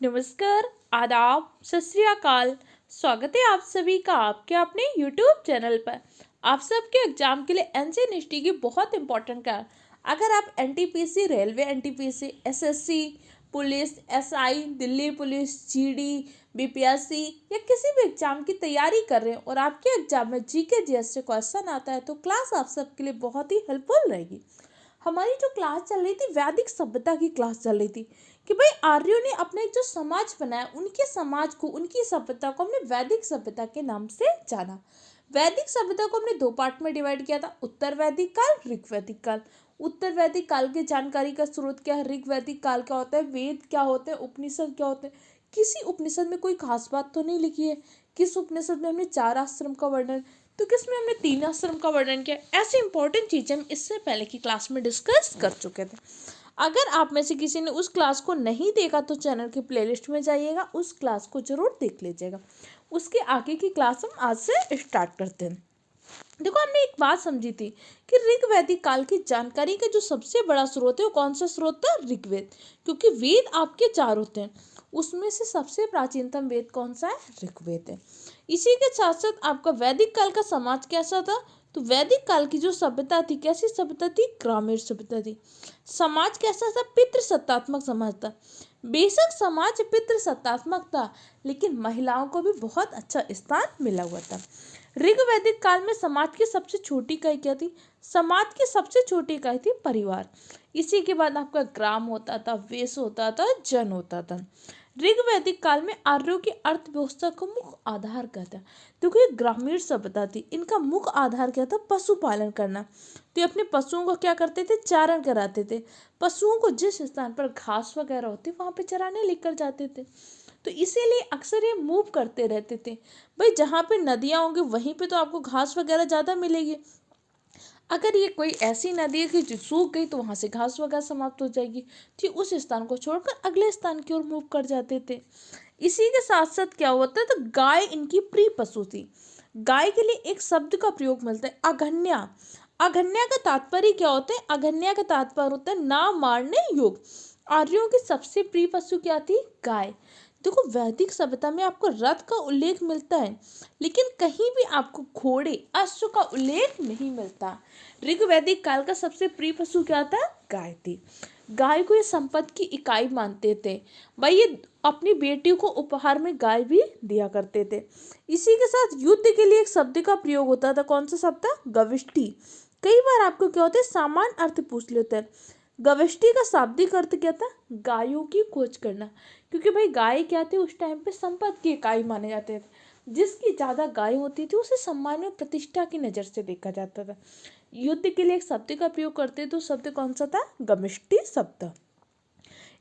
नमस्कार, आदाब, सत श्री अकाल। स्वागत है आप सभी का आपके अपने YouTube चैनल पर। आप सबके एग्जाम के लिए एनसीईआरटी की बहुत इंपॉर्टेंट का अगर आप NTPC, railway NTPC, SSC, police, SI, Delhi police, GD, BPSC या किसी भी एग्जाम की तैयारी कर रहे हैं और आपके एग्जाम में जीके जीएस से क्वेश्चन आता है तो क्लास आप सबके लिए बहुत ही हेल्पफुल रहेगी। हमारी जो क्लास चल रही थी वैदिक सभ्यता की क्लास चल रही थी कि भाई आर्यों ने अपने जो समाज बनाया उनके समाज को, उनकी सभ्यता को हमने वैदिक सभ्यता के नाम से जाना। वैदिक सभ्यता को हमने दो पार्ट में डिवाइड किया था, उत्तर वैदिक काल, ऋग वैदिक काल। उत्तर वैदिक काल की जानकारी का स्रोत क्या है, ऋग वैदिक काल क्या होता है, वेद क्या होते हैं, उपनिषद क्या होते हैं। किसी उपनिषद में कोई खास बात तो नहीं लिखी है। किस उपनिषद में हमने 4 आश्रम का वर्णन, तो किसमें हमने 3 आश्रम का वर्णन किया। ऐसी इंपॉर्टेंट चीजें हम इससे पहले की क्लास में डिस्कस कर चुके थे। अगर आप में से किसी ने उस क्लास को नहीं देखा तो चैनल की प्लेलिस्ट में जाइएगा, उस क्लास को जरूर देख लीजिएगा। उसके आगे की क्लास हम आज से स्टार्ट करते हैं। देखो, हमने एक बात समझी थी कि ऋग वैदिक काल की जानकारी का जो सबसे बड़ा स्रोत है वो कौन सा स्रोत था, ऋग्वेद। क्योंकि वेद आपके 4 होते हैं, उसमें से सबसे प्राचीनतम वेद कौन सा है, ऋग्वेद है। इसी के साथ साथ आपका वैदिक काल का समाज कैसा था, तो वैदिक काल की जो सभ्यता थी, कैसी सभ्यता थी, ग्रामीण सभ्यता थी। समाज कैसा था, पितृसत्तात्मक समाज था। बेशक समाज पितृसत्तात्मक था लेकिन महिलाओं को भी बहुत अच्छा स्थान मिला हुआ था। ऋग वैदिक काल में समाज की सबसे छोटी इकाई क्या थी, समाज की सबसे छोटी इकाई थी परिवार। इसी के बाद आपका ग्राम होता था, वेश होता था, जन होता था। ऋग वैदिक काल में आर्यों की अर्थव्यवस्था का मुख्य आधार क्या था, क्योंकि ये ग्रामीण सभ्यता थी। इनका मुख्य आधार क्या था, पशुपालन करना। तो ये अपने पशुओं को क्या करते थे, चारण कराते थे। पशुओं को जिस स्थान पर घास वगैरह होती वहां पे चराने लेकर जाते थे। तो इसीलिए अक्सर ये मूव करते रहते थे। भाई जहाँ पे नदियाँ होंगी वहीं पे तो आपको घास वगैरह ज़्यादा मिलेगी। अगर ये कोई ऐसी नदी है कि जो सूख गई तो वहाँ से घास वगैरह समाप्त हो जाएगी, तो उस स्थान को छोड़कर अगले स्थान की ओर मूव कर जाते थे। इसी के साथ साथ क्या होता है, तो गाय इनकी प्रिय पशु थी। गाय के लिए एक शब्द का प्रयोग मिलता है, अघन्या। अघन्या का तात्पर्य क्या होता है, अघन्या का तात्पर्य होता है ना मारने योग्य। आर्यों की सबसे प्रिय पशु क्या थी, गाय। देखो, वैदिक सभ्यता में आपको रथ का उल्लेख मिलता है लेकिन कहीं भी आपको घोड़े, अश्व का उल्लेख नहीं मिलता। ऋग वैदिक काल का सबसे प्रिय पशु क्या था, गाय थी। गाय को ये संपत्ति की इकाई मानते थे। भाई ये अपनी बेटियों को उपहार में गाय भी दिया करते थे। इसी के साथ युद्ध के लिए एक शब्द का प्रयोग होता था, कौन सा शब्द था, गविष्ठी। कई बार आपको क्या होता है, सामान्य अर्थ पूछ लेते हैं। गविष्ठी का शाब्दिक अर्थ क्या था, गायों की खोज करना। क्योंकि भाई गाय क्या थी, उस टाइम पे संपत्ति की इकाई माने जाते थे। जिसकी ज़्यादा गाय होती थी उसे सम्मान और प्रतिष्ठा की नज़र से देखा जाता था। युद्ध के लिए एक शब्द का प्रयोग करते तो शब्द कौन सा था, गविष्ठी शब्द।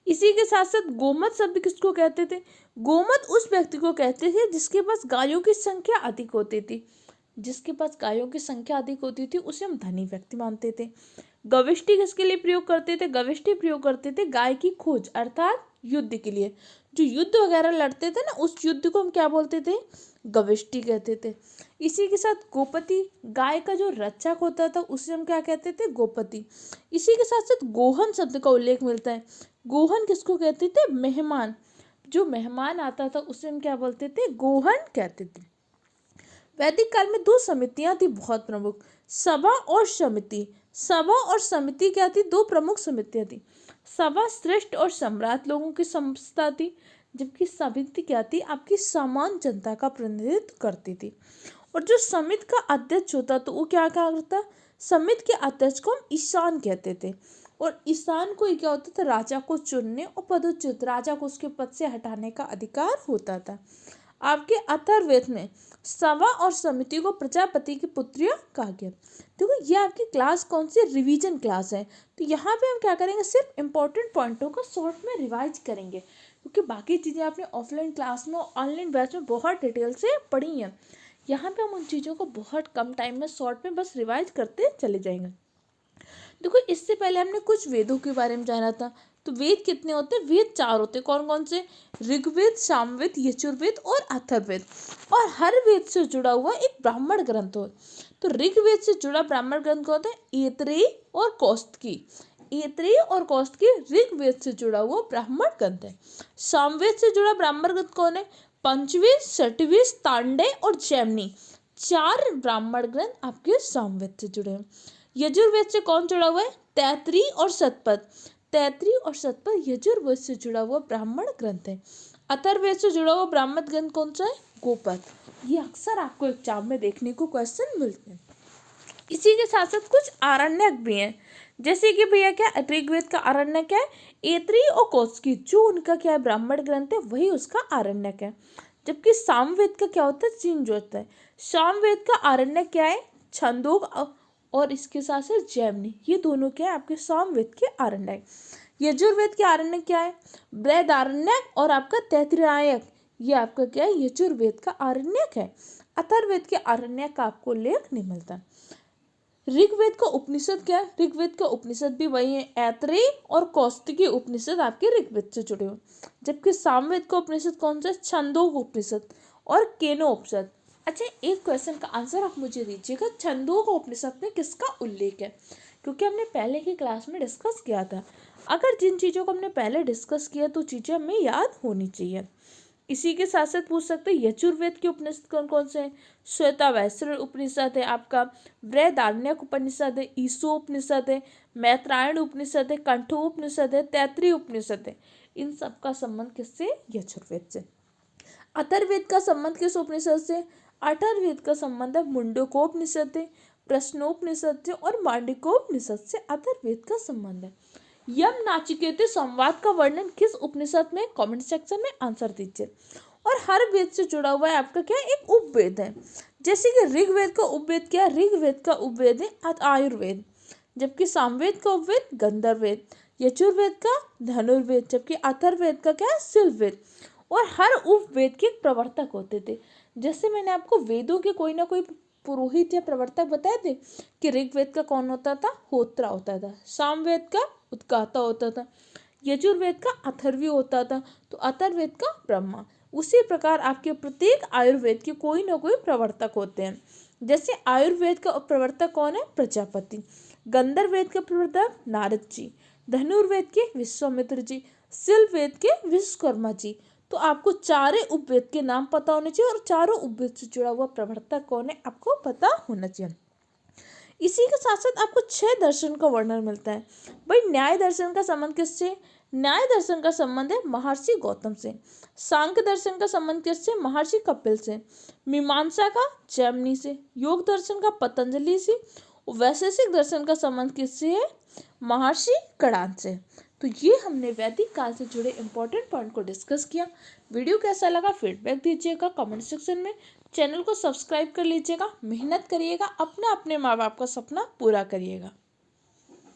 इसी के साथ साथ गोमत शब्द किसको कहते थे, गोमत उस व्यक्ति को कहते थे जिसके पास गायों की संख्या अधिक होती थी। जिसके पास गायों की संख्या अधिक होती थी उसे हम धनी व्यक्ति मानते थे। गविष्ठी किसके लिए प्रयोग करते थे, गविष्ठी प्रयोग करते थे गाय की खोज अर्थात युद्ध के लिए। जो युद्ध वगैरह लड़ते थे ना, उस युद्ध को हम क्या बोलते थे, गविष्ठी कहते थे। इसी के साथ गोपति, गाय का जो रक्षक होता था उसे हम क्या कहते थे, गोपति। इसी के साथ साथ गोहन शब्द का उल्लेख मिलता है। गोहन किसको कहते थे, मेहमान। जो मेहमान आता था उसे हम क्या बोलते थे, गोहन कहते थे। वैदिक काल में 2 समितियां थी बहुत प्रमुख, सभा और समिति। सभा और समिति क्या थी, 2 प्रमुख समितियां थी। सभा श्रेष्ठ और सम्राट लोगों की संस्था थी, जबकि समिति क्या थी, आपकी सामान्य जनता का प्रतिनिधित्व करती थी। और जो समिति का अध्यक्ष होता तो वो क्या करता, समिति के अध्यक्ष को हम ईशान कहते थे। और ईशान को क्या होता था, राजा को चुनने और पदच्युत राजा को उसके पद से हटाने का अधिकार होता था। आपके अथर्ववेद में सभा और समिति को प्रजापति की पुत्रियां कहा गया। देखो, ये आपकी क्लास कौन सी रिवीजन क्लास है, तो यहाँ पे हम क्या करेंगे, सिर्फ इंपॉर्टेंट पॉइंटों को शॉर्ट में रिवाइज करेंगे। क्योंकि बाकी चीज़ें आपने ऑफलाइन क्लास में और ऑनलाइन बैच में बहुत डिटेल से पढ़ी हैं। यहाँ पे हम उन चीज़ों को बहुत कम टाइम में शॉर्ट में बस रिवाइज करते चले जाएंगे। देखो, इससे पहले हमने कुछ वेदों के बारे में जाना था। तो वेद कितने होते हैं, वेद 4 होते हैं। कौन कौन से, ऋग्वेद, सामवेद, यजुर्वेद और अथर्ववेद। और हर वेद से जुड़ा हुआ एक ब्राह्मण ग्रंथ हो। तो ऋग्वेद से जुड़ा ब्राह्मण ग्रंथ होता है ऐतरेय और कौस्तुकी। ऐतरेय और कौशिकी ऋग्वेद से जुड़ा हुआ ब्राह्मण ग्रंथ है। सामवेद से जुड़ा ब्राह्मण ग्रंथ कौन है? पंचवेद, षटवेद, तांडव और जैमिनी, 4 ब्राह्मण ग्रंथ आपके सामवेद से जुड़े हैं। यजुर्वेद से कौन जुड़ा हुआ है? तैत्तिरीय और शतपथ। तैत्तिरीय और शतपथ यजुर्वेद से जुड़ा हुआ ब्राह्मण ग्रंथ है। अथर्ववेद से जुड़ा हुआ ब्राह्मण ग्रंथ कौन सा है? गोपद। ये अक्सर आपको एग्जाम में देखने को क्वेश्चन मिलते हैं। इसी के साथ साथ कुछ आरण्यक भी हैं, जैसे कि भैया क्या ऋग्वेद का आरण्यक है ऐतरेय और कौशिकी, जो उनका क्या है ब्राह्मण ग्रंथ है, वही उसका आरण्यक है। जबकि सामवेद का क्या होता है? चीन जो होता है। सामवेद का आरण्यक क्या है? छंदोग और इसके साथ साथ जैमिनी, ये दोनों क्या है आपके सामवेद के आरण्यक। यजुर्वेद के आरण्यक क्या है? बृहदारण्यक और आपका तैत्तिरीय, ये आपका क्या है? यजुर्वेद का आरण्यक है। अथर्ववेद के आरण्यक का आपको उल्लेख नहीं मिलता। ऋग्वेद का उपनिषद क्या है? ऋग्वेद का उपनिषद भी वही है, ऐतरेय और कौशिकी उपनिषद आपके ऋग्वेद से जुड़े हुए। जबकि सामवेद का उपनिषद कौन सा? छंदोग उपनिषद और केनो उपनिषद। अच्छा, एक क्वेश्चन का आंसर आप मुझे दीजिएगा, छंदोग उपनिषद में किसका उल्लेख है? क्योंकि हमने पहले की क्लास में डिस्कस किया था। अगर जिन चीज़ों को हमने पहले डिस्कस किया तो चीज़ें हमें याद होनी चाहिए। इसी के साथ साथ पूछ सकते हैं यजुर्वेद के उपनिषद कौन कौन से हैं? श्वेतावैश्य उपनिषद है आपका, बृहदारण्यक उपनिषद है, ईशोपनिषद है, मैत्रायण उपनिषद है, कंठोपनिषद है, तैत्तिरीय उपनिषद है। इन सब का संबंध किससे? यजुर्वेद से। अथर्ववेद का संबंध किस उपनिषद से? अथर्ववेद का संबंध है मुंडकोपनिषद से, प्रश्नोपनिषद से और मांडूक्योपनिषद से अथर्ववेद का संबंध है। यम नाचिकेत संवाद का वर्णन किस उपनिषद में? कमेंट सेक्शन में आंसर दीजिए। और हर वेद से जुड़ा हुआ है आपका क्या? एक उपवेद है। जैसे कि ऋग्वेद का उपवेद क्या? ऋग्वेद का उपवेद है आयुर्वेद, जबकि सामवेद का उपवेद गंधर्ववेद, यजुर्वेद का धनुर्वेद, जबकि अथर्ववेद का क्या है? शिल्पवेद। और हर उपवेद के प्रवर्तक होते थे। जैसे मैंने आपको वेदों के कोई ना कोई पुरोहित या प्रवर्तक बताए थे कि ऋग्वेद का कौन होता था? होत्रा होता था, सामवेद का उद्गाता होता था, यजुर्वेद का अथर्वी होता था, तो अथर्ववेद का ब्रह्मा। उसी प्रकार आपके प्रत्येक आयुर्वेद के कोई ना कोई प्रवर्तक होते हैं। जैसे आयुर्वेद का प्रवर्तक कौन है? प्रजापति। गंधर्ववेद का प्रवर्तक नारद जी, धनुर्वेद के विश्वामित्र जी, शिल्पवेद के विश्वकर्मा जी। तो आपको 4 उपवेद के नाम पता होने चाहिए और चारों उपवेद से जुड़ा हुआ प्रवर्तक कौन है आपको पता होना चाहिए। इसी के साथ साथ आपको 6 दर्शन का वर्णन मिलता है। भाई न्याय दर्शन का संबंध किससे? न्याय दर्शन का संबंध है महर्षि गौतम से। सांख्य दर्शन का संबंध किससे? महर्षि कपिल से। मीमांसा का जैमिनी से। योग दर्शन का पतंजलि से। वैशेषिक दर्शन का संबंध किससे है? महर्षि कणाद से। तो ये हमने वैदिक काल से जुड़े इंपॉर्टेंट पॉइंट को डिस्कस किया। वीडियो कैसा लगा फीडबैक दीजिएगा कमेंट सेक्शन में। चैनल को सब्सक्राइब कर लीजिएगा, मेहनत करिएगा, अपने माँ बाप का सपना पूरा करिएगा।